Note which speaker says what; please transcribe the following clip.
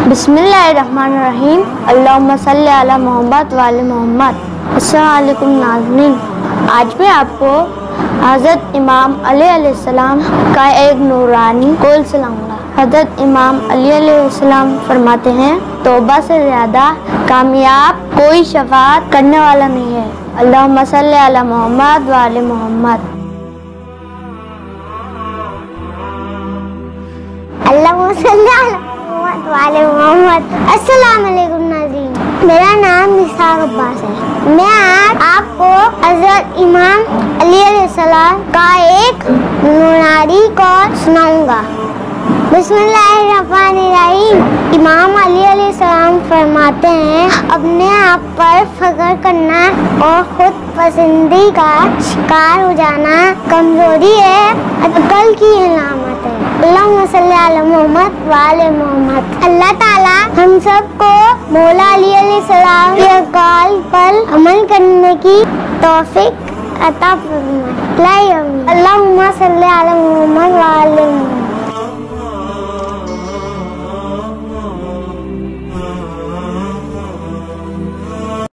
Speaker 1: बिस्मिल्लाहिर्रहमानिर्रहीम। अल्लाहुम्मा सल्ली अला मोहम्मद व आले मोहम्मद। अस्सलाम वालेकुम नाज़रीन, आज मैं आपको हज़रत इमाम अली अलैहिस्सलाम का एक नूरानी कौल सुनाऊंगा। हज़रत इमाम अली अलैहिस्सलाम फरमाते हैं, तौबा से ज़्यादा कामयाब कोई शफाअत करने वाला नहीं है। अल्लाहुम्मा सल्ली अला मोहम्मद व आले मोहम्मद। अस्सलाम वालेकुम नाज़रीन, मेरा नाम निसार अब्बास है। मैं आज आपको हज़रत इमाम अली अलैहिस्सलाम का एक नूरानी कौल सुनाऊंगा। बिस्मिल्लाहिर्रहमानिर्रहीम। इमाम अली अलैहिस्सलाम फरमाते हैं, अपने आप पर फख्र करना और खुद पसंदी का शिकार हो जाना कमजोरी है, अक्ल की अलामत है। अल्लाहुम्मा सल्ली अला मोहम्मद व आले मोहम्मद। अल्लाह ताला हम सबको मौला अली अलैहिस्सलाम के कौल पर अमल करने की तौफीक अता फरमाए। अल्लाहुम्मा सल्ली अला मोहम्मद व आले मोहम्मद।